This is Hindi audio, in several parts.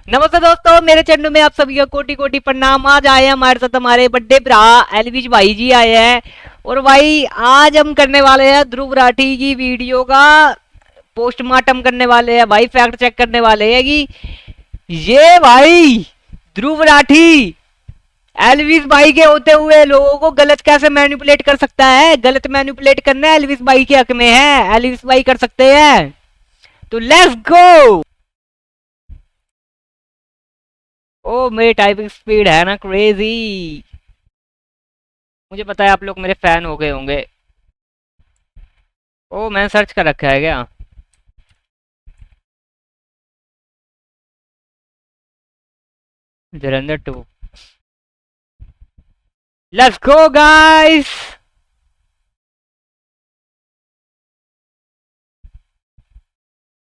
नमस्ते दोस्तों, मेरे चैनल में आप सभी का कोटि कोटि प्रणाम। आज आए हैं हमारे साथ हमारे बड़े भरा एलविश भाई जी आए हैं। और भाई आज हम करने वाले हैं ध्रुव राठी की वीडियो का पोस्टमार्टम करने वाले हैं भाई, फैक्ट चेक करने वाले हैं कि ये भाई ध्रुव राठी एलविश भाई के होते हुए लोगों को गलत कैसे मैनिपुलेट कर सकता है। गलत मैनिपुलेट करना एलविश भाई के हक में है, एलविश भाई कर सकते हैं। तो लेट्स गो। ओ मेरी टाइपिंग स्पीड है ना क्रेजी। मुझे पता है आप लोग मेरे फैन हो गए होंगे। ओ मैंने सर्च कर रखा है क्या? धुरंधर 2। Let's go guys.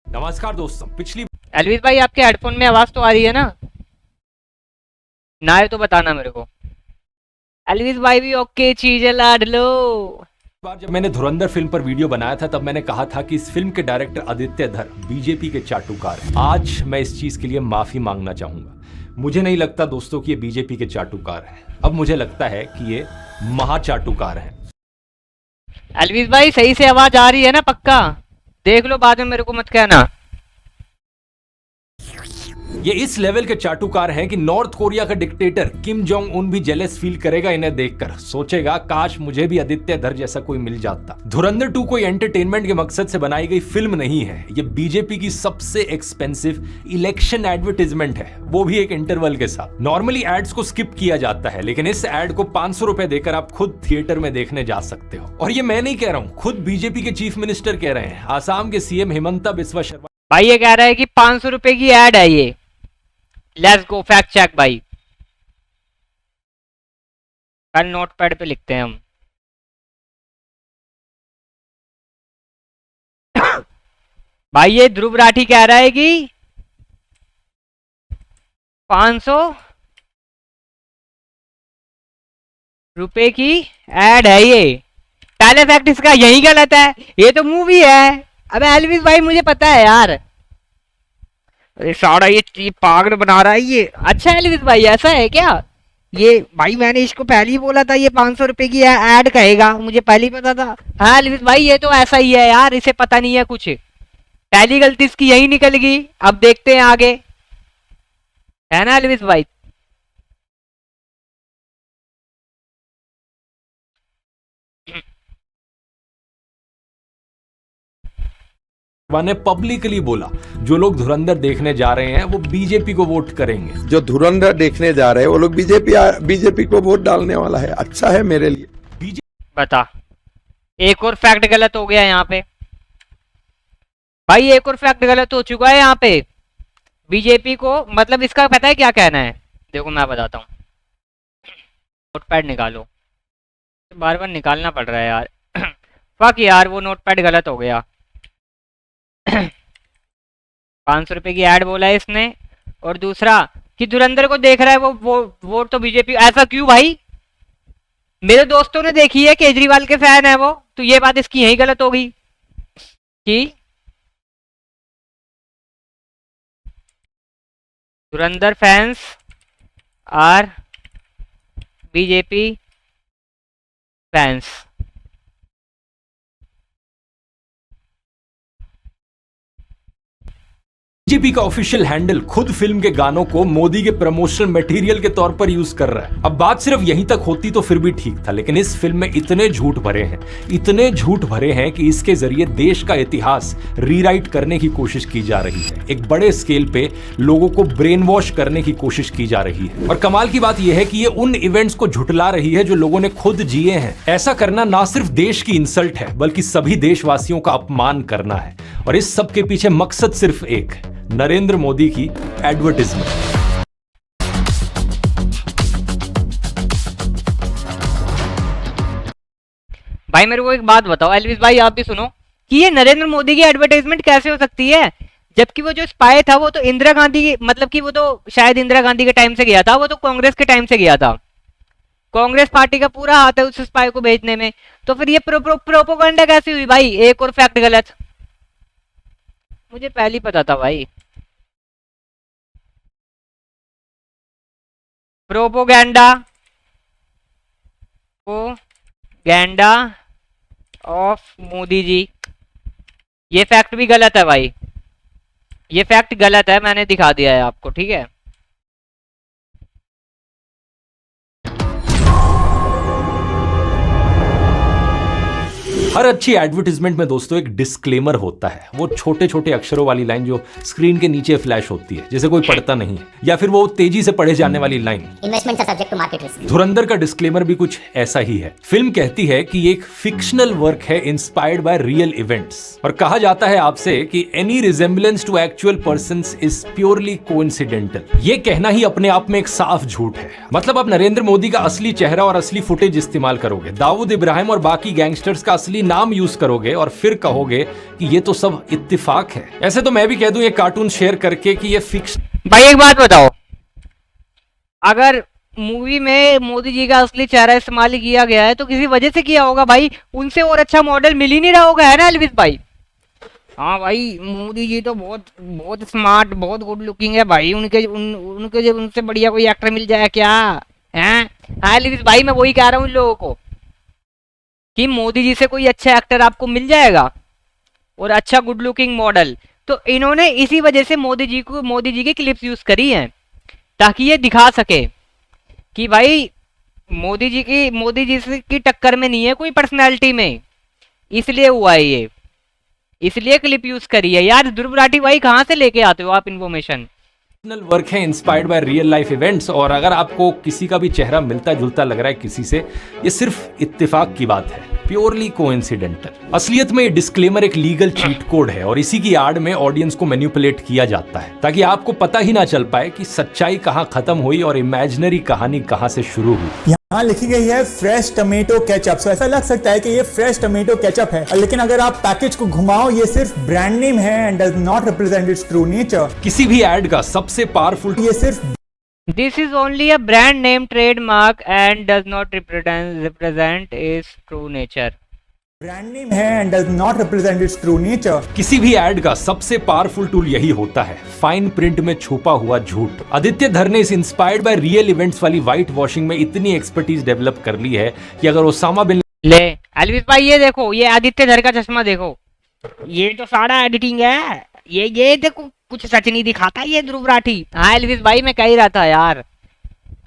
नमस्कार दोस्तों। पिछली एलविश भाई आपके हेडफोन में आवाज तो आ रही है ना? ना है तो बताना मेरे को। एलविश भाई भी ओके चीज लाड लो। बार जब मैंने धुरंधर फिल्म पर वीडियो बनाया था तब मैंने कहा था कि इस फिल्म के डायरेक्टर आदित्य धर बीजेपी के चाटुकार हैं। आज मैं इस चीज के लिए माफी मांगना चाहूंगा। मुझे नहीं लगता दोस्तों कि ये बीजेपी के चाटुकार हैं। अब मुझे लगता है कि ये महाचाटुकार हैं। एलविश भाई सही से आवाज आ रही है ना? पक्का देख लो, बाद में मेरे को मत कहना। ये इस लेवल के चाटुकार हैं कि नॉर्थ कोरिया का डिक्टेटर किम जोंग उन भी जेलस फील करेगा इन्हें देखकर। सोचेगा काश मुझे भी आदित्य धर जैसा कोई मिल जाता। धुरंधर 2 कोई एंटरटेनमेंट के मकसद से बनाई गई फिल्म नहीं है। ये बीजेपी की सबसे एक्सपेंसिव इलेक्शन एडवर्टाइजमेंट है, वो भी एक इंटरवल के साथ। नॉर्मली एड्स को स्किप किया जाता है, लेकिन इस एड को 500 रुपए देकर आप खुद थिएटर में देखने जा सकते हो। और ये मैं नहीं कह रहा हूँ, खुद बीजेपी के चीफ मिनिस्टर कह रहे हैं। आसाम के सीएम हिमंता बिस्वा शर्मा भाई ये कह रहा है कि 500 रुपए की एड है ये। लेट्स गो फैक्ट चेक भाई। कल नोटपैड पे लिखते हैं हम। भाई ये ध्रुव राठी कह रहा है कि 500 रुपए की एड है ये। पहले फैक्ट इसका यही गलत है, ये तो मूवी है। अबे एलविश भाई मुझे पता है यार। अरे सारा ये पागल बना रहा है ये। अच्छा एलविश भाई ऐसा है क्या? ये भाई मैंने इसको पहले ही बोला था ये 500 रुपए की ऐड कहेगा, मुझे पहले ही पता था। हाँ एलविश भाई ये तो ऐसा ही है यार, इसे पता नहीं है कुछ। पहली गलती इसकी यही निकल गई, अब देखते हैं आगे, है ना एलविश भाई? ने पब्लिकली बोला जो लोग धुरंधर देखने जा रहे हैं वो बीजेपी को वोट करेंगे। जो धुरंधर देखने जा रहे हैं वो लोग बीजेपी को वोट डालने वाला है। अच्छा है मेरे लिए। बता, एक और फैक्ट गलत हो गया यहाँ पे भाई। एक और फैक्ट गलत हो चुका है यहाँ पे। बीजेपी को मतलब इसका पता है क्या कहना है? देखो मैं बताता हूँ। नोटपैड निकालो। बार बार निकालना पड़ रहा है यार। फक यार, वो नोटपैड गलत हो गया। 500 रुपए की ऐड बोला है इसने। और दूसरा कि धुरंधर को देख रहा है वो वोट तो बीजेपी। ऐसा क्यों भाई? मेरे दोस्तों ने देखी है, केजरीवाल के फैन है वो, तो ये बात इसकी यही गलत हो गई कि Dhurandhar fans are BJP fans. BJP का ऑफिशियल हैंडल खुद फिल्म के गानों को मोदी के प्रमोशनल मटेरियल के तौर पर यूज कर रहा है। अब बात सिर्फ यहीं तक होती तो फिर भी ठीक था, लेकिन इस फिल्म में इतने झूठ भरे हैं, इतने झूठ भरे हैं कि इसके जरिए देश का इतिहास रीराइट करने की कोशिश की जा रही है। एक बड़े स्केल पे लोगों को ब्रेन वॉश करने की कोशिश की जा रही है। और कमाल की बात यह है कि ये उन इवेंट्स को झुठला रही है जो लोगों ने खुद जिए हैं। ऐसा करना ना सिर्फ देश की इंसल्ट है बल्कि सभी देशवासियों का अपमान करना है। और इस सब के पीछे मकसद सिर्फ एक है, नरेंद्र मोदी की एडवर्टाइजमेंट। भाई मेरे को एक बात बताओ एलविश भाई, आप भी सुनो कि ये नरेंद्र मोदी की एडवर्टाइजमेंट कैसे हो सकती है, जबकि वो जो स्पाई था वो तो इंदिरा गांधी की, मतलब कि वो तो शायद इंदिरा गांधी के टाइम से गया था, वो तो कांग्रेस के टाइम से गया था। कांग्रेस पार्टी का पूरा हाथ है उस स्पाई को भेजने में। तो फिर ये प्रोपोगंडा कैसे हुई भाई? एक और फैक्ट गलत। मुझे पहले ही पता था भाई। Propaganda propaganda of Modi ji. ये फैक्ट भी गलत है भाई, ये फैक्ट गलत है, मैंने दिखा दिया है आपको, ठीक है। हर अच्छी एडवर्टाइजमेंट में दोस्तों एक डिस्क्लेमर होता है, वो छोटे छोटे अक्षरों वाली लाइन जो स्क्रीन के नीचे फ्लैश होती है, जिसे कोई पढ़ता नहीं है, या फिर वो तेजी से पढ़े जाने वाली line, investment subject to market risk. Dhurandhar का डिस्क्लेमर भी कुछ ऐसा ही है। फिल्म कहती है कि ये एक फिक्शनल वर्क है इंस्पायर्ड बाय रियल इवेंट्स, और कहा जाता है आपसे कि any resemblance to actual persons is purely coincidental. ये कहना ही अपने आप में एक साफ झूठ है। मतलब आप नरेंद्र मोदी का असली चेहरा और असली फुटेज इस्तेमाल करोगे, दाऊद इब्राहिम और बाकी गैंगस्टर्स का असली नाम यूज करोगे और फिर कहोगे कि ये तो सब इत्तेफाक है। ऐसे तो मैं भी कह दूं ये कार्टून शेयर करके कि ये फिक्स। भाई एक बात बताओ, अगर मूवी में मोदी जी का असली चेहरा इस्तेमाल किया गया है तो किसी वजह से किया होगा भाई, उनसे और अच्छा मॉडल मिल ही नहीं रहा होगा, है ना एल्विस भाई। हाँ भाई, मोदी जी तो बहुत बहुत स्मार्ट, बहुत गुड लुकिंग है भाई, उनके उनसे बढ़िया कोई एक्टर मिल जाए क्या है। हाँ एल्विस भाई, मैं वही कह रहा हूँ इन लोगों को कि मोदी जी से कोई अच्छा एक्टर आपको मिल जाएगा और अच्छा गुड लुकिंग मॉडल, तो इन्होंने इसी वजह से मोदी जी की क्लिप्स यूज करी हैं ताकि ये दिखा सके कि भाई मोदी जी की टक्कर में नहीं है कोई पर्सनैलिटी में, इसलिए हुआ है ये, इसलिए क्लिप यूज करी है। यार ध्रुव राठी भाई कहाँ से लेके आते हो आप इन्फॉर्मेशन। वर्क है inspired by real life events, और अगर आपको किसी का भी चेहरा मिलता जुलता लग रहा है किसी से, ये सिर्फ इत्तेफाक की बात है, प्योरली कोइंसिडेंटल। असलियत में ये डिस्क्लेमर एक लीगल चीट कोड है और इसी की आड़ में ऑडियंस को मैनिपुलेट किया जाता है ताकि आपको पता ही ना चल पाए कि सच्चाई कहां खत्म हुई और इमेजिनरी कहानी कहां से शुरू हुई। यहाँ लिखी गई है फ्रेश टमेटो केचप, तो ऐसा लग सकता है कि ये फ्रेश टमेटो केचप है, लेकिन अगर आप पैकेज को घुमाओ ये सिर्फ ब्रांड नेम है and does not represent its true nature. किसी भी एड का सबसे पावरफुल ये सिर्फ this is only a brand name trademark and does not represent its true nature. Brand name है and does not represent its true nature. किसी भी एड का सबसे पावरफुल टूल यही होता है, फाइन प्रिंट में छुपा हुआ झूठ। आदित्य धर ने इस इंस्पायर्ड बाय रियल इवेंट्स वाली व्हाइट वॉशिंग में इतनी एक्सपर्टीज डेवलप कर ली है कि अगर ओसामा बिन ले एल्विस भाई, ये देखो, ये आदित्य धर का चश्मा देखो, ये तो सारा एडिटिंग है, ये देखो कुछ सच नहीं दिखाता ये ध्रुव राठी। हाँ एल्विस भाई, मैं कह ही रहा था यार,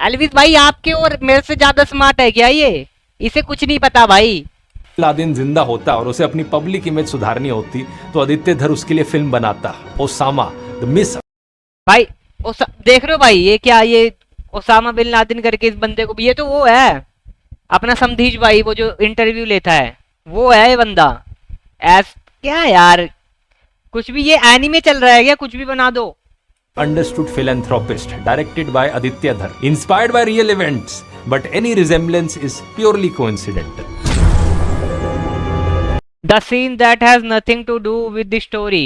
एल्विस भाई आपके और मेरे से ज्यादा स्मार्ट है क्या ये, इसे कुछ नहीं पता भाई। लादेन जिंदा होता और उसे अपनी पब्लिक इमेज सुधारनी होती तो आदित्य धर उसके लिए फिल्म बनाता, ओसामा द मिस। भाई देख रहे हो भाई, ये क्या, ये ओसामा बिन लादेन करके इस बंदे को, ये तो वो है अपना समधीश भाई, वो जो इंटरव्यू लेता है वो है ये बंदा। क्या यार, कुछ भी, ये एनीमे चल रहा है क्या, कुछ भी बना दो। Understood philanthropist directed by Aditya Dhar, inspired by real events, but any resemblance is purely coincidental. The scene that has nothing to do with the story.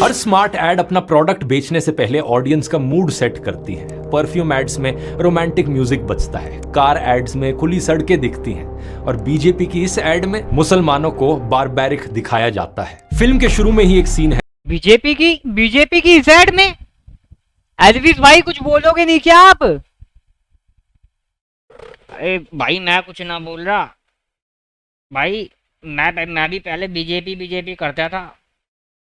हर स्मार्ट एड अपना प्रोडक्ट बेचने से पहले ऑडियंस का मूड सेट करती है। परफ्यूम एड्स में रोमांटिक म्यूजिक बजता है, कार एड्स में खुली सड़कें दिखती हैं, और बीजेपी की इस एड में मुसलमानों को बारबैरिक दिखाया जाता है। फिल्म के शुरू में ही एक सीन है बीजेपी की इस एड में। एल्विस भाई कुछ बोलोगे नहीं क्या आप? अरे भाई मैं कुछ ना बोल रहा भाई, मैं भी पहले बीजेपी करता था,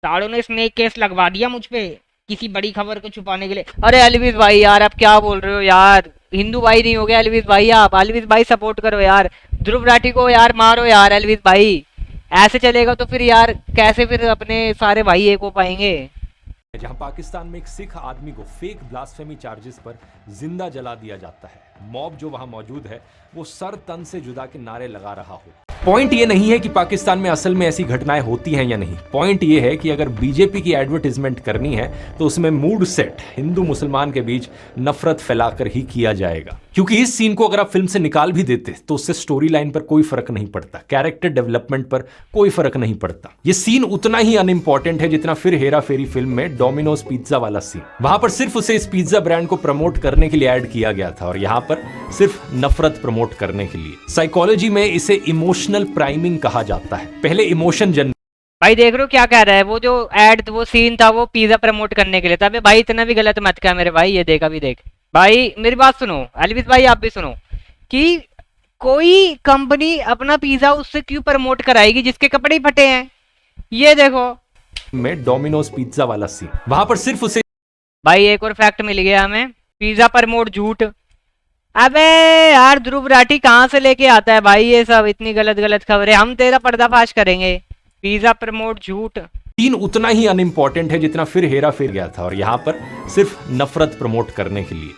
सालों ने स्नेक केस लगवा दिया मुझ पे किसी बड़ी खबर को छुपाने के लिए। अरे एल्विस भाई यार आप क्या बोल रहे हो यार, हिंदू भाई नहीं हो गया एल्विस भाई आप? एल्विस भाई सपोर्ट करो यार, ध्रुव राठी को यार मारो यार एल्विस भाई, ऐसे चलेगा तो फिर यार कैसे फिर अपने सारे भाई एक हो पाएंगे। जहां पाकिस्तान में एक सिख आदमी को फेक ब्लास्फेमी चार्जेस पर जिंदा जला दिया जाता है। मॉब जो वहां मौजूद है वो सर तन से जुदा के नारे लगा रहा हो। पॉइंट ये नहीं है कि पाकिस्तान में असल में ऐसी घटनाएं होती हैं या नहीं, पॉइंट ये है कि अगर बीजेपी की एडवर्टाइजमेंट करनी है तो उसमें मूड सेट हिंदू मुसलमान के बीच नफरत फैलाकर ही किया जाएगा। क्योंकि इस सीन को अगर आप फिल्म से निकाल भी देते तो उससे स्टोरी लाइन पर कोई फर्क नहीं पड़ता, कैरेक्टर डेवलपमेंट पर कोई फर्क नहीं पड़ता। ये सीन उतना ही अनइम्पॉर्टेंट है जितना फिर हेरा फेरी फिल्म में डोमिनोज पिज्जा वाला सीन। वहां पर सिर्फ उसे इस पिज्जा ब्रांड को प्रमोट करने के लिए ऐड किया गया था और यहां पर सिर्फ नफरत प्रमोट करने के लिए। साइकोलॉजी में इसे इमोशनल प्राइमिंग कहा जाता है। पहले इमोशन भाई देख रहे हो क्या कह रहा है, वो जो एड वो सीन था वो पिज्जा प्रमोट करने के लिए था। अबे भाई इतना भी गलत मत कर मेरे भाई, ये देख अभी देख भाई, मेरी बात सुनो एलविस भाई, आप भी सुनो कि कोई कंपनी अपना पिज्जा उससे क्यों प्रमोट कराएगी जिसके कपड़े ही फटे हैं। ये देखो में डोमिनोज पिज्जा वाला सीन, वहां पर सिर्फ उसे भाई एक और फैक्ट मिल गया हमें, पिज्जा प्रमोट झूठ। अबे यार ध्रुव राठी कहाँ से लेके आता है भाई ये सब इतनी गलत गलत खबरें, हम तेरा पर्दाफाश करेंगे। पिज्जा प्रमोट झूठ। सीन उतना ही अनइम्पॉर्टेंट है जितना फिर हेरा फेर गया था, और यहां पर सिर्फ नफरत प्रमोट करने के लिए।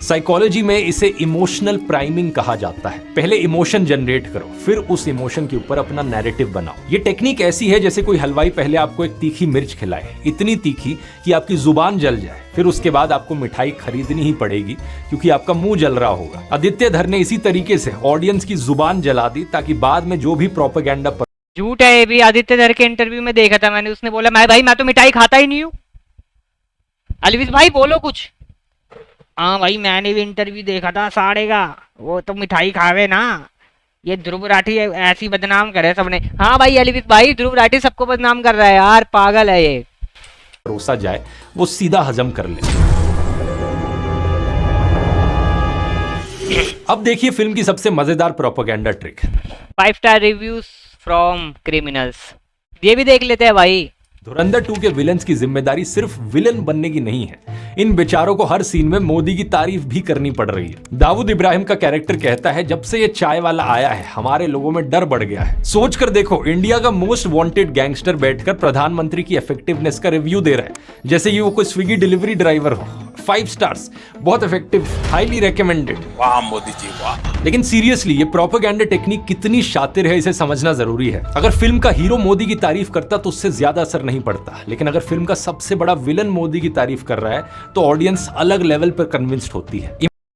साइकोलॉजी में इसे इमोशनल प्राइमिंग कहा जाता है। पहले इमोशन जनरेट करो, फिर उस इमोशन के ऊपर अपना नैरेटिव बनाओ। ये टेक्निक ऐसी है जैसे कोई हलवाई पहले आपको एक तीखी मिर्च खिलाए, इतनी तीखी कि आपकी जुबान जल जाए, फिर उसके बाद आपको मिठाई खरीदनी ही पड़ेगी क्योंकि आपका मुंह जल रहा होगा। आदित्य धर ने इसी तरीके से ऑडियंस की जुबान जला दी ताकि बाद में जो भी प्रोपेगेंडा झूठ है ये भी। आदित्य धर के इंटरव्यू में देखा था मैंने, उसने बोला मैं तो मिठाई खाता ही नहीं हूँ। अलविस भाई बोलो कुछ। हाँ भाई मैंने भी इंटरव्यू देखा था साड़े का, वो तो मिठाई खावे ना। ये ध्रुव राठी ऐसी बदनाम करे सबने। हाँ भाई अलविस भाई ध्रुव राठी सबको बदनाम कर रहा है यार, पागल है ये। परोसा जाए वो सीधा हजम कर ले। अब देखिए फिल्म की सबसे मजेदार propaganda trick. 5 star reviews from criminals, ये भी देख लेते हैं भाई। धुरंधर 2 के विलन्स की जिम्मेदारी सिर्फ विलन बनने की नहीं है, इन बेचारों को हर सीन में मोदी की तारीफ भी करनी पड़ रही है। दाऊद इब्राहिम का कैरेक्टर कहता है जब से ये चाय वाला आया है हमारे लोगों में डर बढ़ गया है। सोच कर देखो, इंडिया का मोस्ट वांटेड गैंगस्टर बैठकर प्रधानमंत्री की इफेक्टिवनेस का रिव्यू दे रहा है जैसे ये वो कोई स्विगी डिलीवरी ड्राइवर हो। 5 स्टार्स, बहुत इफेक्टिव, हाईली रिकमेंडेड। वाह मोदी जी वाह। लेकिन सीरियसली ये प्रोपेगेंडा टेक्निक कितनी शातिर है इसे समझना जरूरी है। अगर फिल्म का हीरो मोदी की तारीफ करता तो उससे ज्यादा असर नहीं पड़ता, लेकिन अगर फिल्म का सबसे बड़ा विलन मोदी की तारीफ कर रहा है तो ऑडियंस अलग लेवल पर कन्विंस्ड होती है।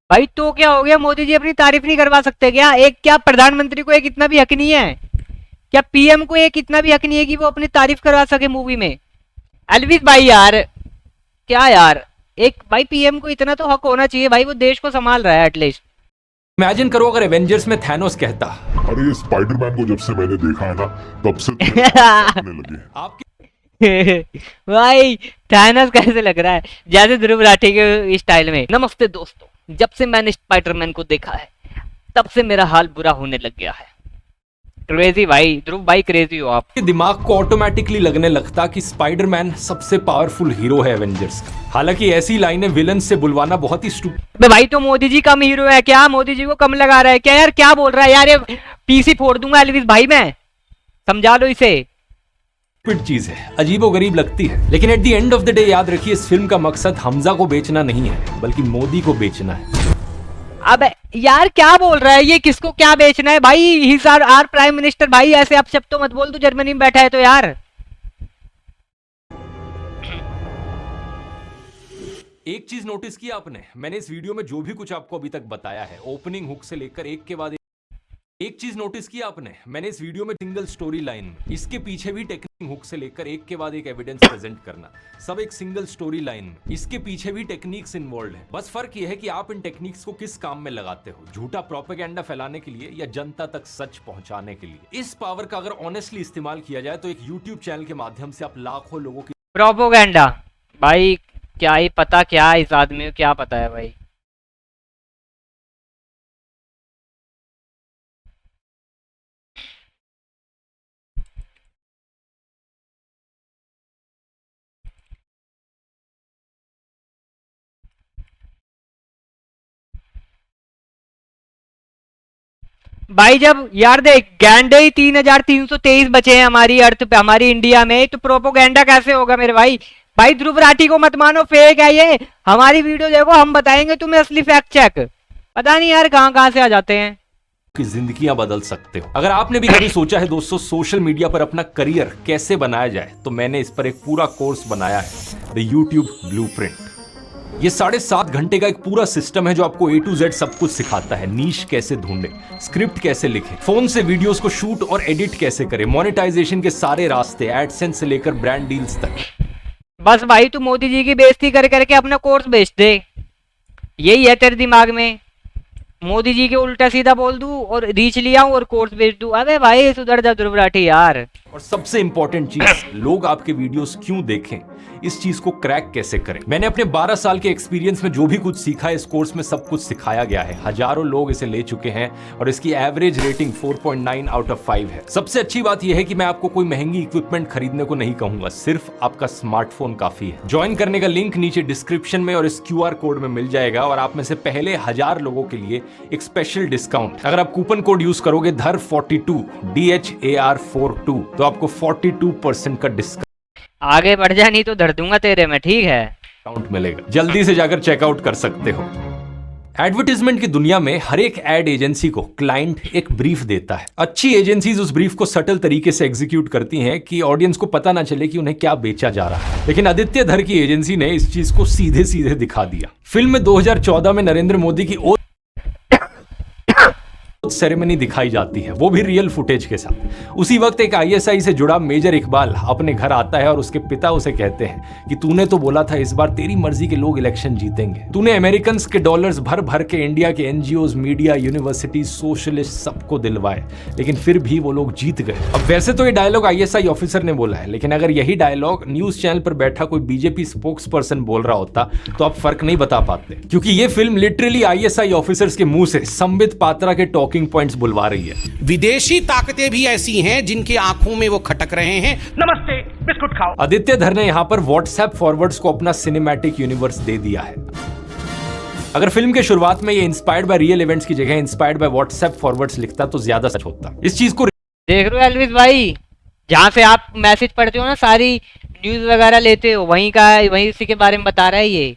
भाई तो क्या हो गया, मोदी जी अपनी तारीफ नहीं करवा सकते क्या? एक क्या प्रधानमंत्री को एक इतना भी हक नहीं है क्या? पीएम को एक इतना भी हक नहीं है कि वो अपनी तारीफ करवा सके मूवी में? अलविस भाई यार क्या यार, एक भाई पीएम को इतना तो हक होना चाहिए भाई, वो देश को संभाल रहा है एटलीस्ट। इमेजिन करो अगर एवेंजर्स में थैनोस कहता, अरे ये स्पाइडरमैन को जब से मैंने देखा है ना तब से तो लगने लगे। आपके भाई थैनोस कैसे लग रहा है? जैसे ध्रुव राठी के स्टाइल में। नमस्ते दोस्तों, जब से मैंने स्पाइडरमैन को देखा है तब से मेरा हाल बुरा होने लग गया है। क्रेजी भाई, ध्रुव भाई क्रेजी हो आप। दिमाग को ऑटोमेटिकली लगने लगता कि स्पाइडरमैन सबसे पावरफुल हीरो है एवेंजर्स का। हालांकि ऐसी लाइनें विलन से बुलवाना बहुत ही बे भाई तो मोदी जी कम हीरो है क्या? मोदी जी को कम लगा रहा है क्या यार? क्या बोल रहा है यार? ये पीसी फोड़ दूंगा अलविस भाई, मैं समझा लो इसे। चीज है, अजीबोगरीब लगती है, लेकिन at the end of the day याद रखिए इस फिल्म का मकसद हमजा को बेचना नहीं है बल्कि मोदी को बेचना है। अब यार क्या बोल रहा है ये? किसको क्या बेचना है भाई? ही आर प्राइम मिनिस्टर भाई, ऐसे आप सब तो मत बोल, तू जर्मनी में बैठा है तो यार। एक चीज नोटिस किया आपने, मैंने इस वीडियो में जो भी कुछ आपको अभी तक बताया है ओपनिंग हुक से लेकर एक के बाद एक चीज नोटिस किया आपने, मैंने इस वीडियो में सिंगल स्टोरी लाइन में, इसके पीछे भी टेक्निक हुक से लेकर एक के बाद एक एविडेंस प्रेजेंट करना, सब एक सिंगल स्टोरी लाइन में, इसके पीछे भी टेक्निक्स इन्वॉल्व है। बस फर्क यह है कि आप इन टेक्निक्स को किस काम में लगाते हो, झूठा प्रोपेगेंडा फैलाने के लिए या जनता तक सच पहुंचाने के लिए। इस पावर का अगर ऑनेस्टली इस्तेमाल किया जाए तो एक यूट्यूब चैनल के माध्यम से आप लाखों लोगों की प्रोपेगेंडा भाई क्या ही पता, क्या इस आदमी को क्या पता है भाई। भाई जब यार देख गैंडे ही 3323 बचे हैं हमारी अर्थ पे, हमारी इंडिया में, तो प्रोपोगेंडा कैसे होगा मेरे भाई? भाई ध्रुव राठी को मत मानो, फेक है ये। हमारी वीडियो देखो, हम बताएंगे तुम्हें असली फैक्ट चेक। पता नहीं यार कहां कहां से आ जाते हैं। की जिंदगियां बदल सकते हो। अगर आपने भी कभी सोचा है दोस्तों सोशल मीडिया पर अपना करियर कैसे बनाया जाए, तो मैंने इस पर एक पूरा कोर्स बनाया है, द यूट्यूब ब्लूप्रिंट। ये 7.5 घंटे का एक पूरा सिस्टम है जो आपको A to Z सब कुछ सिखाता है। नीश कैसे ढूंढे, स्क्रिप्ट कैसे लिखे, फोन से वीडियोस को शूट और एडिट कैसे करें, मोनेटाइजेशन के सारे रास्ते, एडसेंस से लेकर ब्रांड डील्स तक। बस भाई तू मोदी जी की बेइज्जती कर करके अपना कोर्स बेच दे, यही है तेरे दिमाग में। मोदी जी के उल्टा सीधा बोल दूं और रीच लिया और कोर्स बेच दूं। अबे भाई सुधर जा ध्रुव राठी यार। और सबसे इंपॉर्टेंट चीज, लोग आपके वीडियोस क्यों देखें, इस चीज को क्रैक कैसे करें। मैंने अपने 12 साल के एक्सपीरियंस में जो भी कुछ सीखा है, इस कोर्स में सब कुछ सिखाया गया है। हजारों लोग इसे ले चुके हैं और इसकी एवरेज रेटिंग 4.9 आउट ऑफ 5 है। सबसे अच्छी बात यह है कि मैं आपको कोई महंगी इक्विपमेंट खरीदने को नहीं कहूंगा, सिर्फ आपका स्मार्टफोन काफी है। ज्वाइन करने का लिंक नीचे डिस्क्रिप्शन में और इस QR कोड में मिल जाएगा और आप में से पहले 1000 लोगों के लिए एक स्पेशल डिस्काउंट, अगर आप कूपन कोड यूज करोगे धर42 DHAR42, तो आपको 42% का डिस्काउंट आगे बढ़ जा, नहीं तो धर दूंगा तेरे में, ठीक है। मिलेगा। जल्दी से जाकर चेकआउट कर सकते हो। एडवर्टाइजमेंट की दुनिया में हर एक एड एजेंसी को क्लाइंट एक ब्रीफ देता है। अच्छी एजेंसीज उस ब्रीफ को सटल तरीके से एग्जीक्यूट करती हैं कि ऑडियंस को पता ना चले कि उन्हें क्या बेचा जा रहा है। लेकिन आदित्य धर की एजेंसी ने इस चीज को सीधे सीधे दिखा दिया। फिल्म में 2014 में नरेंद्र मोदी की सेरेमनी दिखाई जाती है, वो भी रियल फुटेज के साथ। उसी वक्त एक ISI से जुड़ा मेजर इकबाल अपने घर आता है और उसके पिता उसे कहते हैं कि तूने तो बोला था इस बार तेरी मर्जी के लोग इलेक्शन जीतेंगे, तूने अमेरिकन के डॉलर्स भर भर के इंडिया के NGOs, मीडिया, यूनिवर्सिटी, सोशलिस्ट सबको दिलवाए, लेकिन फिर भी वो लोग जीत गए। अब वैसे तो ये डायलॉग ISI ऑफिसर ने बोला है, लेकिन अगर यही डायलॉग न्यूज चैनल पर बैठा कोई BJP स्पोक्स पर्सन बोल रहा होता तो आप फर्क नहीं बता पाते, क्योंकि ये फिल्म लिटरली ISI ऑफिसर्स के मुंह से संबित पात्रा के टॉकिंग पॉइंट्स बुलवा रही है। विदेशी ताकतें भी ऐसी हैं जिनकी आंखों में वो खटक रहे हैं। नमस्ते, बिस्कुट खाओ। आदित्य धर ने यहां पर व्हाट्सएप फॉरवर्ड्स को अपना सिनेमैटिक यूनिवर्स दे दिया है। अगर फिल्म के शुरुआत में ये इंस्पायर्ड बाय रियल इवेंट्स की जगह इंस्पायर्ड बाय व्हाट्सएप फॉरवर्ड्स लिखता तो ज्यादा सच होता। इस चीज को देख रहे हो एल्विस भाई, जहाँ से आप मैसेज पढ़ते हो ना, सारी न्यूज वगैरह लेते हो, वहीं उसी के बारे में बता रहा है ये।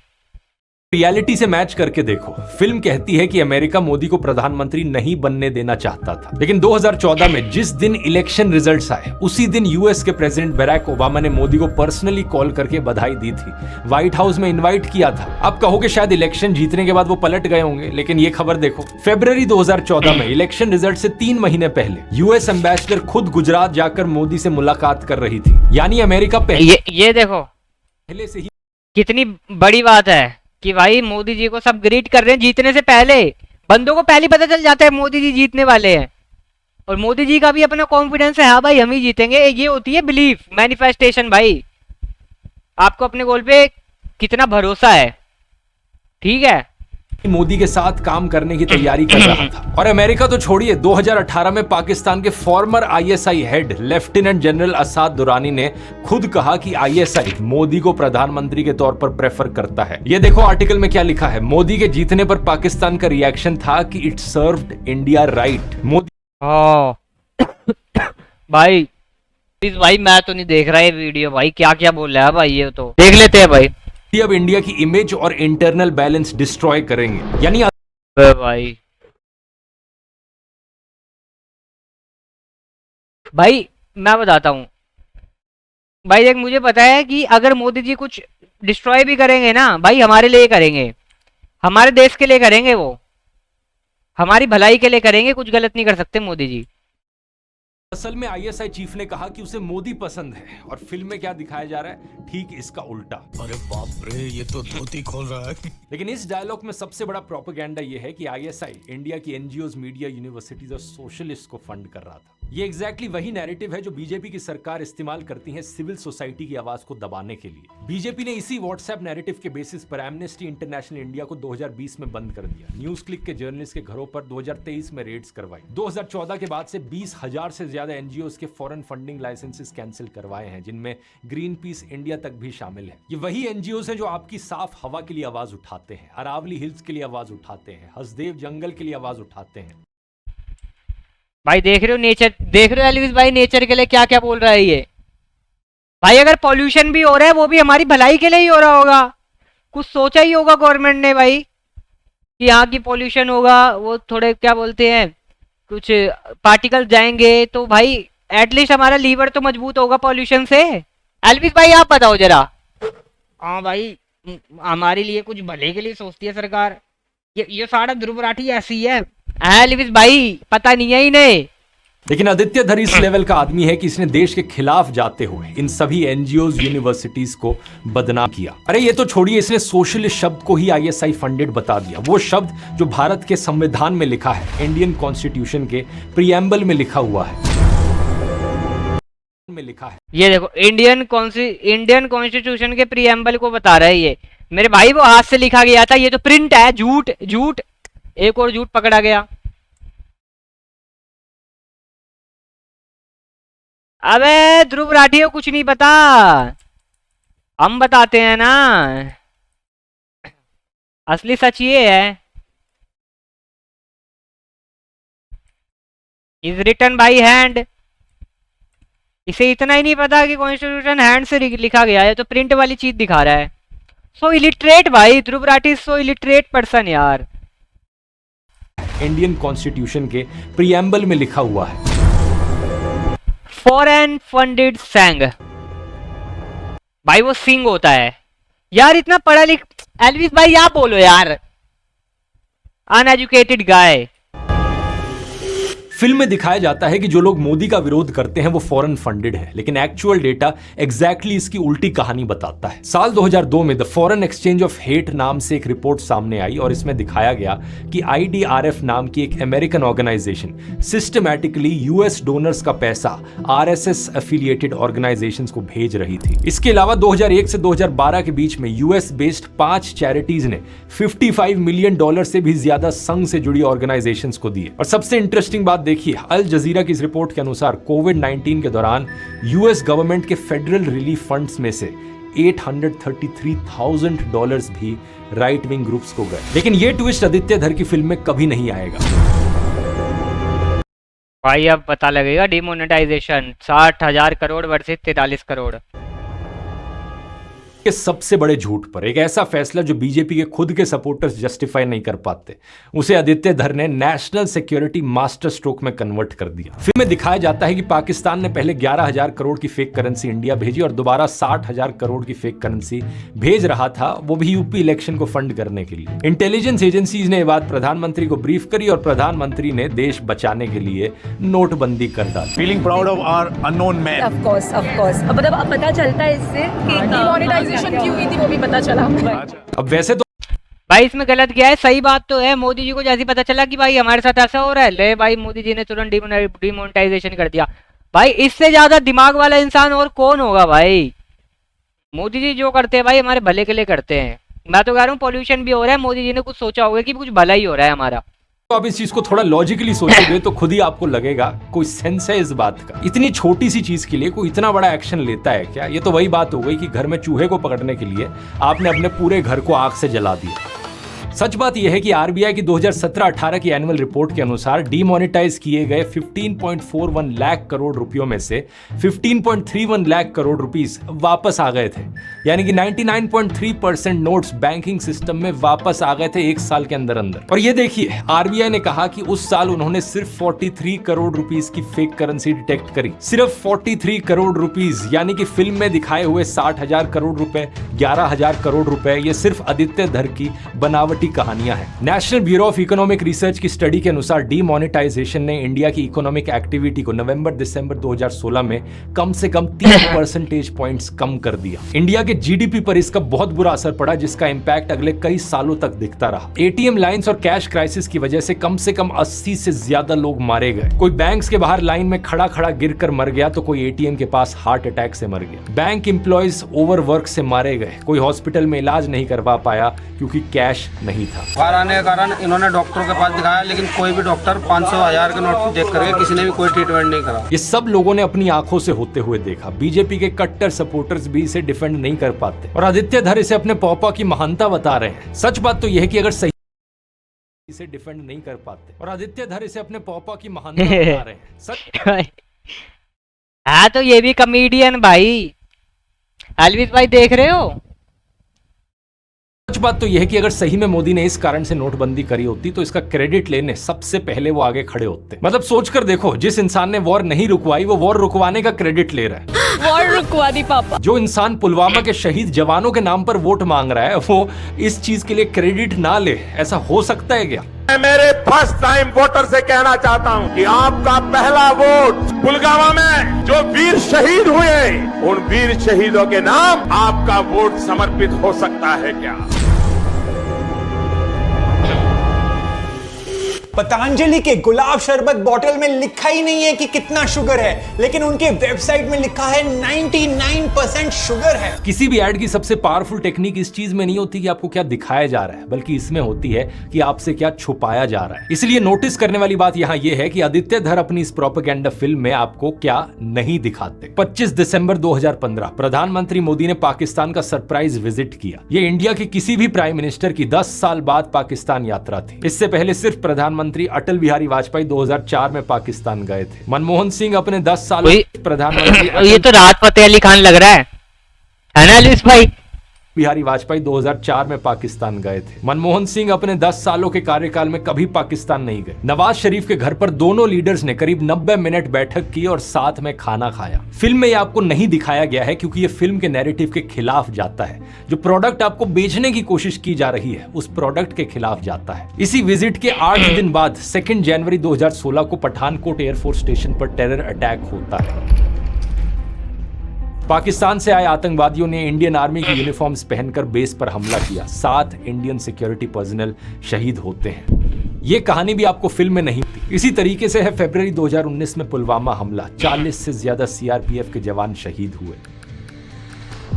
रियलिटी से मैच करके देखो। फिल्म कहती है कि अमेरिका मोदी को प्रधानमंत्री नहीं बनने देना चाहता था, लेकिन 2014 में जिस दिन इलेक्शन रिजल्ट्स आए उसी दिन US के प्रेसिडेंट बराक ओबामा ने मोदी को पर्सनली कॉल करके बधाई दी थी, व्हाइट हाउस में इनवाइट किया था। आप कहोगे शायद इलेक्शन जीतने के बाद वो पलट गए होंगे, लेकिन ये खबर देखो, फरवरी 2014 में इलेक्शन रिजल्ट से 3 महीने पहले US एम्बेसडर खुद गुजरात जाकर मोदी से मुलाकात कर रही थी। यानी अमेरिका ये देखो पहले से ही कितनी बड़ी बात है कि भाई मोदी जी को सब ग्रीट कर रहे हैं जीतने से पहले। बंदों को पहले पता चल जाता है मोदी जी जीतने वाले हैं, और मोदी जी का भी अपना कॉन्फिडेंस है, हाँ भाई हम ही जीतेंगे। ये होती है बिलीफ, मैनिफेस्टेशन। भाई आपको अपने गोल पे कितना भरोसा है, ठीक है। मोदी के साथ काम करने की तैयारी कर रहा था। और अमेरिका तो छोड़िए, 2018 में पाकिस्तान के former ISI head lieutenant general Asad Durrani ने खुद कहा कि ISI मोदी को प्रधानमंत्री के तौर पर प्रेफर करता है। ये देखो आर्टिकल में क्या लिखा है, मोदी के जीतने पर पाकिस्तान का रिएक्शन था कि it served India right. Modi भाई मैं तो नहीं देख रहा ये वीडियो, भाई क्या क्या बोल रहा है भाई, ये तो देख लेते हैं भाई। अब इंडिया की इमेज और इंटरनल बैलेंस डिस्ट्रॉय करेंगे, यानी भाई मैं बताता हूं भाई, देख मुझे पता है कि अगर मोदी जी कुछ डिस्ट्रॉय भी करेंगे ना भाई, हमारे लिए करेंगे, हमारे देश के लिए करेंगे, वो हमारी भलाई के लिए करेंगे, कुछ गलत नहीं कर सकते मोदी जी। असल में ISI चीफ ने कहा कि उसे मोदी पसंद है, और फिल्म में क्या दिखाया जा रहा है, ठीक इसका उल्टा। अरे बाप रे, ये तो धोती खोल रहा है। लेकिन इस डायलॉग में सबसे बड़ा प्रोपेगेंडा ये है कि ISI इंडिया की NGOs, मीडिया, यूनिवर्सिटीज और सोशलिस्ट को फंड कर रहा था। ये एग्जैक्टली वही नैरेटिव है जो बीजेपी की सरकार इस्तेमाल करती है सिविल सोसाइटी की आवाज को दबाने के लिए। बीजेपी ने इसी व्हाट्सएप नैरेटिव के बेसिस पर एमनेस्टी इंटरनेशनल इंडिया को 2020 में बंद कर दिया। न्यूज क्लिक के जर्नलिस्ट के घरों पर 2023 में रेड्स करवाई। 2014 के बाद से 20,000 से ज्यादा NGOs के फॉरेन फंडिंग लाइसेंसेस कैंसिल करवाए हैं, जिनमें ग्रीन पीस इंडिया तक भी शामिल है। ये वही NGOs हैं जो आपकी साफ हवा के लिए आवाज उठाते हैं, अरावली हिल्स के लिए आवाज उठाते हैं, हसदेव जंगल के लिए आवाज उठाते हैं। भाई देख रहे हो नेचर, देख रहे हो एल्विस भाई नेचर के लिए क्या क्या बोल रहा है ये भाई। अगर पॉल्यूशन भी हो रहा है वो भी हमारी भलाई के लिए ही हो रहा होगा, कुछ सोचा ही होगा गवर्नमेंट ने भाई कि यहाँ की पॉल्यूशन होगा, वो थोड़े क्या बोलते हैं कुछ पार्टिकल जाएंगे तो भाई एटलीस्ट हमारा लीवर तो मजबूत होगा पॉल्यूशन से। एल्विस भाई आप बताओ जरा। हाँ भाई हमारे लिए कुछ भले के लिए सोचती है सरकार, ये सारा ध्रुव राठी ऐसी है। एल्विस भाई पता नहीं है इन्हें। लेकिन आदित्य धर इस लेवल का आदमी है कि इसने देश के खिलाफ जाते हुए इन सभी NGOs, यूनिवर्सिटीज को बदनाम किया। अरे ये तो छोड़िए, इसने सोशलिस्ट शब्द को ही ISI फंडेड बता दिया, वो शब्द जो भारत के संविधान में लिखा है, इंडियन कॉन्स्टिट्यूशन के प्रीएम्बल में लिखा हुआ है। में लिखा है। ये देखो इंडियन कॉन्स्टिट्यूशन के प्रीएम्बल को बता रहा है ये मेरे भाई, वो हाथ से लिखा गया था, ये तो प्रिंट है। झूठ झूठ, एक और झूठ पकड़ा गया। अबे ध्रुव राठी को कुछ नहीं पता, हम बताते हैं ना। असली सच ये है, इज रिटन बाई हैंड। इसे इतना ही नहीं पता कि कॉन्स्टिट्यूशन हैंड से लिखा गया है, तो प्रिंट वाली चीज दिखा रहा है। सो इलिटरेट भाई, ध्रुव राठी सो इलिटरेट पर्सन यार। इंडियन कॉन्स्टिट्यूशन के प्रीएम्बल में लिखा हुआ है, फॉरेन फंडेड सैंग। भाई वो सिंग होता है यार, इतना पढ़ा लिख। एल्विस भाई आप बोलो यार, अनएजुकेटेड गाय। फिल्म में दिखाया जाता है कि जो लोग मोदी का विरोध करते हैं वो फॉरेन फंडेड है, लेकिन एक्चुअल डेटा एग्जैक्टली इसकी उल्टी कहानी बताता है। साल 2002 में the foreign exchange of hate नाम से एक रिपोर्ट सामने आई और इसमें दिखाया गया कि IDRF नाम की एक American organisation systematically US donors का पैसा RSS एफिलिएटेड ऑर्गेनाइजेशंस को भेज रही थी। इसके अलावा 2001 से 2012 के बीच में US बेस्ड 5 चैरिटीज ने $55 मिलियन से भी ज्यादा संघ से जुड़ी ऑर्गेनाइजेशंस को दिए। और सबसे इंटरेस्टिंग बात देखिए, अल जजीरा की इस रिपोर्ट के अनुसार कोविड-19 के दौरान US गवर्नमेंट के फेडरल रिलीफ फंड्स में से $833,000 भी राइट विंग ग्रुप्स को गए। लेकिन ये ट्विस्ट आदित्य धर की फिल्म में कभी नहीं आएगा। भाई अब पता लगेगा डिमोनेटाइजेशन 60,000 करोड़ वर्सेस 43 करोड़ के सबसे बड़े झूठ पर एक ऐसा फैसला जो बीजेपी के खुद के सपोर्टर्स जस्टिफाई नहीं कर पाते, उसे आदित्य धर ने नेशनल सिक्योरिटी मास्टर स्ट्रोक में कन्वर्ट कर दिया। फिल्म में दिखाया जाता है कि पाकिस्तान ने पहले 11,000 करोड़ की फेक करेंसी इंडिया भेजी और दोबारा 60,000 करोड़ की फेक करेंसी भेज रहा था, वो भी यूपी इलेक्शन को फंड करने के लिए। इंटेलिजेंस एजेंसीज ने ये बात प्रधानमंत्री को ब्रीफ करी और प्रधानमंत्री ने देश बचाने के लिए नोटबंदी कर डाली। Feeling proud of our unknown man. Of course मतलब अब पता चलता है इससे कि डिमोनेटाइजेशन क्यों हुई थी, वो भी पता चला। अब वैसे तो भाई इसमें गलत क्या है, सही बात तो है। मोदी जी को जैसे पता चला कि भाई हमारे साथ ऐसा हो रहा है, ले भाई मोदी जी ने तुरंत डिमोनेटाइजेशन कर दिया। भाई इससे ज्यादा दिमाग वाला इंसान और कौन होगा भाई। मोदी जी जो करते हैं भाई हमारे भले के लिए करते हैं। मैं तो कह रहा हूँ पॉल्यूशन भी हो रहा है, मोदी जी ने कुछ सोचा होगा कि कुछ भला ही हो रहा है हमारा। तो आप इस चीज को थोड़ा लॉजिकली सोचोगे तो खुद ही आपको लगेगा कोई सेंस है इस बात का। इतनी छोटी सी चीज के लिए कोई इतना बड़ा एक्शन लेता है क्या? ये तो वही बात हो गई कि घर में चूहे को पकड़ने के लिए आपने अपने पूरे घर को आग से जला दिया। सच बात यह है कि आरबीआई की 2017-18 की एनुअल रिपोर्ट के अनुसार डीमोनेटाइज किए गए 15.41 लाख करोड़ रुपयों में से 15.31 लाख करोड़ रुपीस वापस आ गए थे, यानी कि 99.3% नोट्स बैंकिंग सिस्टम में वापस आ गए थे एक साल के अंदर अंदर। और ये देखिए, आरबीआई ने कहा कि उस साल उन्होंने सिर्फ 43 करोड़ रुपीस की फेक करेंसी डिटेक्ट करी। सिर्फ 43 करोड़ रुपीस, यानी कि फिल्म में दिखाए हुए 60,000 करोड़ रुपए, 11,000 करोड़ रुपए, ये सिर्फ आदित्य धर की बनावटी कहानियां हैं। National bureau of economic research की स्टडी के अनुसार डीमोनेटाइजेशन ने इंडिया की इकोनॉमिक एक्टिविटी को नवंबर-दिसंबर 2016 में कम से कम 3 परसेंटेज पॉइंट्स कम कर दिया। इंडिया के जीडीपी पर इसका बहुत बुरा असर पड़ा, जिसका इंपैक्ट अगले कई सालों तक दिखता रहा। एटीएम लाइंस और कैश क्राइसिस की वजह से कम 80 से ज्यादा लोग मारे गए। कोई बैंक्स के बाहर लाइन में खड़ा खड़ा गिरकर मर गया, तो कोई एटीएम के पास हार्ट अटैक से मर गया। बैंक एम्प्लॉयज ओवरवर्क से मारे गए, कोई हॉस्पिटल में इलाज नहीं करवा पाया क्योंकि कैश नहीं था। बाहर आने के कारण इन्होंने डॉक्टरों के पास दिखाया, लेकिन कोई भी डॉक्टर 500-1000 के नोट देख करके किसी ने भी कोई ट्रीटमेंट नहीं करा। ये सब लोगों ने अपनी आंखों से होते हुए देखा। बीजेपी के कट्टर सपोर्टर्स भी इसे डिफेंड नहीं कर पाते और आदित्य धर इसे अपने पौपा की महानता बता रहे हैं। सच बात तो यह है कि अगर सही इसे डिफेंड नहीं कर पाते और आदित्य धर इसे अपने पौपा की महानता बता रहे हैं। सच हाँ, तो ये भी कॉमेडियन भाई। एल्विस भाई देख रहे हो? सच बात तो यह है कि अगर सही में मोदी ने इस कारण से नोटबंदी करी होती तो इसका क्रेडिट लेने सबसे पहले वो आगे खड़े होते। मतलब सोचकर देखो, जिस इंसान ने वॉर नहीं रुकवाई वो वॉर रुकवाने का क्रेडिट ले रहा है। वॉर रुकवा दी पापा। जो इंसान पुलवामा के शहीद जवानों के नाम पर वोट मांग रहा है वो इस चीज के लिए क्रेडिट ना ले, ऐसा हो सकता है क्या? मैं मेरे फर्स्ट टाइम वोटर से कहना चाहता हूं कि आपका पहला वोट पुलवामा में जो वीर शहीद हुए, उन वीर शहीदों के नाम आपका वोट समर्पित हो सकता है क्या? पतंजलि के गुलाब शरबत बॉटल में लिखा ही नहीं है कि कितना शुगर है, लेकिन उनके वेबसाइट में लिखा है 99% शुगर है। किसी भी ऐड की सबसे पावरफुल टेक्निक इस चीज में नहीं होती कि आपको क्या दिखाया जा रहा है, बल्कि इसमें होती है कि आपसे क्या छुपाया जा रहा है। इसलिए नोटिस करने वाली बात यहाँ यह है कि आदित्य धर अपनी इस प्रोपेगेंडा फिल्म में आपको क्या नहीं दिखाते। 25 दिसंबर 2015 प्रधानमंत्री मोदी ने पाकिस्तान का सरप्राइज विजिट किया। ये इंडिया के किसी भी प्राइम मिनिस्टर की 10 साल बाद पाकिस्तान यात्रा थी। इससे पहले सिर्फ प्रधानमंत्री अटल बिहारी वाजपेयी 2004 में पाकिस्तान गए थे। मनमोहन सिंह अपने 10 साल प्रधानमंत्री ये तो राहत फतेह अली खान लग रहा है ना अलीस भाई? बिहारी वाजपेयी 2004 में पाकिस्तान गए थे। मनमोहन सिंह अपने 10 सालों के कार्यकाल में कभी पाकिस्तान नहीं गए। नवाज शरीफ के घर पर दोनों लीडर्स ने करीब 90 मिनट बैठक की और साथ में खाना खाया। फिल्म में ये आपको नहीं दिखाया गया है क्योंकि ये फिल्म के नैरेटिव के खिलाफ जाता है। जो प्रोडक्ट आपको बेचने की कोशिश की जा रही है उस प्रोडक्ट के खिलाफ जाता है। इसी विजिट के 8 दिन बाद 2 जनवरी 2016 को पठानकोट एयरफोर्स स्टेशन पर टेरर अटैक होता है। पाकिस्तान से आए आतंकवादियों ने इंडियन आर्मी की यूनिफॉर्म्स पहनकर बेस पर हमला किया। 7 इंडियन सिक्योरिटी पर्सनल शहीद होते हैं। ये कहानी भी आपको फिल्म में नहीं थी। इसी तरीके से है फरवरी 2019 में पुलवामा हमला। 40 से ज्यादा सीआरपीएफ के जवान शहीद हुए।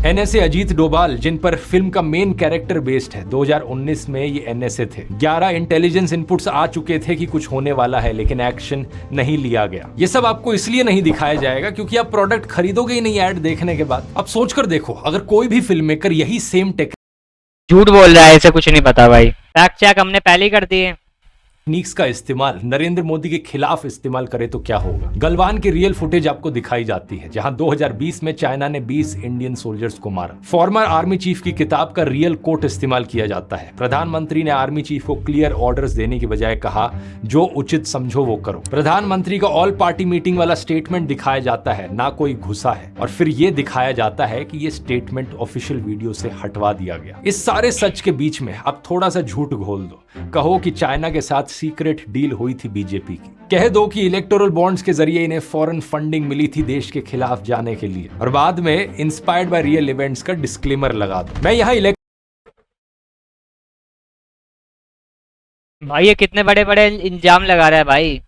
एनएसए अजीत डोभाल, जिन पर फिल्म का मेन कैरेक्टर बेस्ड है, 2019 में ये एनएसए थे। 11 इंटेलिजेंस इनपुट्स आ चुके थे कि कुछ होने वाला है, लेकिन एक्शन नहीं लिया गया। ये सब आपको इसलिए नहीं दिखाया जाएगा क्योंकि आप प्रोडक्ट खरीदोगे ही नहीं ऐड देखने के बाद। अब सोचकर देखो, अगर कोई भी फिल्म मेकर यही सेम झूठ बोल रहा है, इसे कुछ नहीं पता भाई। फैक्ट चेक हमने पहले ही कर दिए। टेक्निक्स का इस्तेमाल नरेंद्र मोदी के खिलाफ इस्तेमाल करे तो क्या होगा। गलवान की रियल फुटेज आपको दिखाई जाती है, जहां 2020 में चाइना ने 20 इंडियन सोल्जर्स को मारा। फॉर्मर आर्मी चीफ की किताब का रियल कोट इस्तेमाल किया जाता है। प्रधानमंत्री ने आर्मी चीफ को क्लियर ऑर्डर्स देने की बजाय कहा, जो उचित समझो वो करो। प्रधानमंत्री का ऑल पार्टी मीटिंग वाला स्टेटमेंट दिखाया जाता है, ना कोई घुसा है। और फिर ये दिखाया जाता है कि ये स्टेटमेंट ऑफिशियल वीडियो से हटवा दिया गया। इस सारे सच के बीच में अब थोड़ा सा झूठ घोल दो। कहो कि चाइना के साथ सीक्रेट डील हुई थी बीजेपी की। कह दो कि इलेक्टोरल बॉन्ड्स के जरिए इन्हें फॉरेन फंडिंग मिली थी देश के खिलाफ जाने के लिए, और बाद में इंस्पायर्ड बाय रियल इवेंट्स का डिस्क्लेमर लगा दो। मैं यहाँ भाई ये कितने बड़े बड़े इल्जाम लगा रहा है भाई,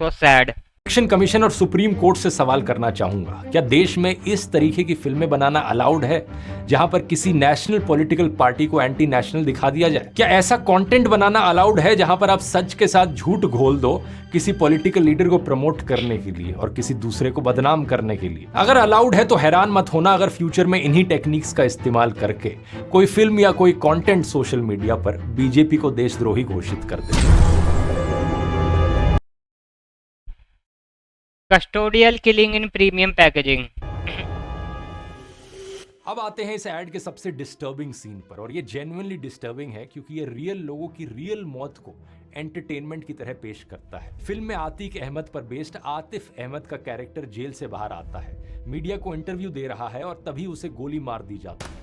सो सैड। इलेक्शन कमीशन और सुप्रीम कोर्ट से सवाल करना चाहूंगा, क्या देश में इस तरीके की फिल्में बनाना अलाउड है जहां पर किसी नेशनल पॉलिटिकल पार्टी को एंटी नेशनल दिखा दिया जाए? क्या ऐसा कंटेंट बनाना अलाउड है जहां पर आप सच के साथ झूठ घोल दो किसी पॉलिटिकल लीडर को प्रमोट करने के लिए और किसी दूसरे को बदनाम करने के लिए? अगर अलाउड है तो हैरान मत होना अगर फ्यूचर में इन्हीं टेक्निक्स का इस्तेमाल करके कोई फिल्म या कोई कंटेंट सोशल मीडिया पर बीजेपी को देशद्रोही घोषित कर दे। Custodial killing in premium packaging. अब आते हैं इस ऐड के सबसे डिस्टर्बिंग सीन पर, और ये जेन्युइनली डिस्टर्बिंग है क्योंकि ये रियल लोगों की रियल मौत को एंटरटेनमेंट की तरह पेश करता है। फिल्म में आतिक अहमद पर बेस्ड आतिफ अहमद का कैरेक्टर जेल से बाहर आता है, मीडिया को इंटरव्यू दे रहा है और तभी उसे गोली मार दी जाती है।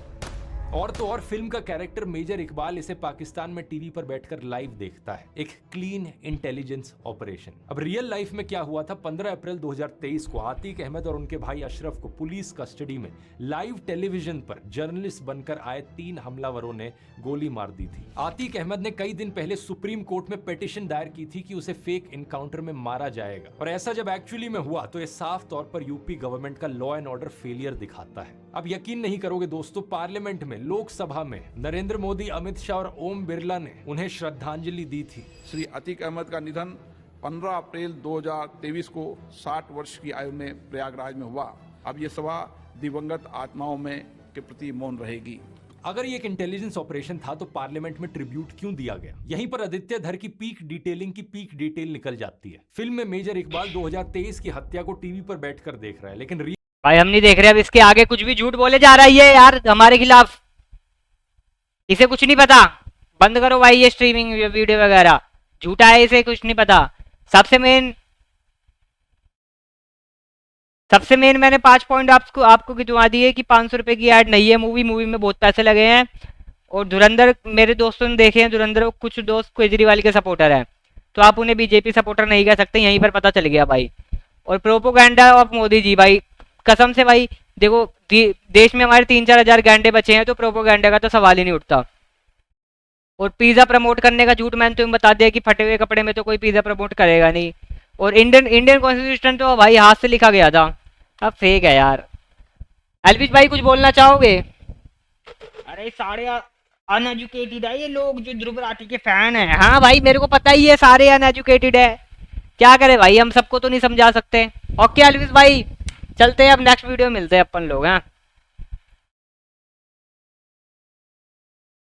और तो और फिल्म का कैरेक्टर मेजर इकबाल इसे पाकिस्तान में टीवी पर बैठकर लाइव देखता है, एक क्लीन इंटेलिजेंस ऑपरेशन। अब रियल लाइफ में क्या हुआ था? 15 अप्रैल 2023 को आतिक अहमद और उनके भाई अशरफ को पुलिस कस्टडी में लाइव टेलीविजन पर जर्नलिस्ट बनकर आए 3 हमलावरों ने गोली मार दी थी। आतिक अहमद ने कई दिन पहले सुप्रीम कोर्ट में पिटीशन दायर की थी कि उसे फेक इनकाउंटर में मारा जाएगा, और ऐसा जब एक्चुअली में हुआ तो ये साफ तौर पर यूपी गवर्नमेंट का लॉ एंड ऑर्डर फेलियर दिखाता है। अब यकीन नहीं करोगे दोस्तों, पार्लियामेंट में, लोकसभा में नरेंद्र मोदी, अमित शाह और ओम बिरला ने उन्हें श्रद्धांजलि दी थी। श्री आतिक अहमद का निधन 15 अप्रैल 2023 को 60 वर्ष की आयु में प्रयागराज में हुआ। अब ये सभा दिवंगत आत्माओं में के प्रति मौन रहेगी। अगर ये एक इंटेलिजेंस ऑपरेशन था तो पार्लियामेंट में ट्रिब्यूट क्यों दिया गया? यहीं पर आदित्य धर की पीक डिटेलिंग की पीक डिटेल निकल जाती है। फिल्म में मेजर इकबाल 2023 की हत्या को टीवी पर बैठकर देख रहा है, लेकिन भाई हम नहीं देख रहे। अब इसके आगे कुछ भी झूठ बोले जा रहा है ये यार हमारे खिलाफ, इसे कुछ नहीं पता। बंद करो भाई ये स्ट्रीमिंग वीडियो वगैरह, झूठा है, इसे कुछ नहीं पता। सबसे मेन मैंने 5 पॉइंट आपको गिनवा दिए कि 500 रुपए की ऐड नहीं है मूवी में बहुत पैसे लगे हैं। और धुरंधर मेरे दोस्तों ने देखे हैं, धुरंधर कुछ दोस्त केजरीवाल के सपोर्टर हैं, तो आप उन्हें बीजेपी सपोर्टर नहीं कह सकते, यहीं पर पता चल गया भाई। और प्रोपोगेंडा ऑफ मोदी जी भाई, कसम से भाई देखो देश में हमारे 3-4 हजार घंटे बचे हैं, तो प्रोपोगेंडा का तो सवाल ही नहीं उठता। और पिज्जा प्रमोट करने का झूठ मैंने तुम्हें बता दिया कि फटे हुए कपड़े में तो कोई पिज्जा प्रमोट करेगा नहीं। और इंडियन कॉन्स्टिट्यूशन तो भाई हाथ से लिखा गया था, अब फेक है यार। एलविश भाई कुछ बोलना चाहोगे? अरे सारे अनएजुकेटेड है ये लोग जो ध्रुव राठी के फैन है। हाँ भाई मेरे को पता ही है सारे अनएजुकेटेड है, क्या करे भाई, हम सबको तो नहीं समझा सकते। ओके एलविश भाई चलते हैं, अब नेक्स्ट वीडियो में मिलते हैं अपन लोग। हाँ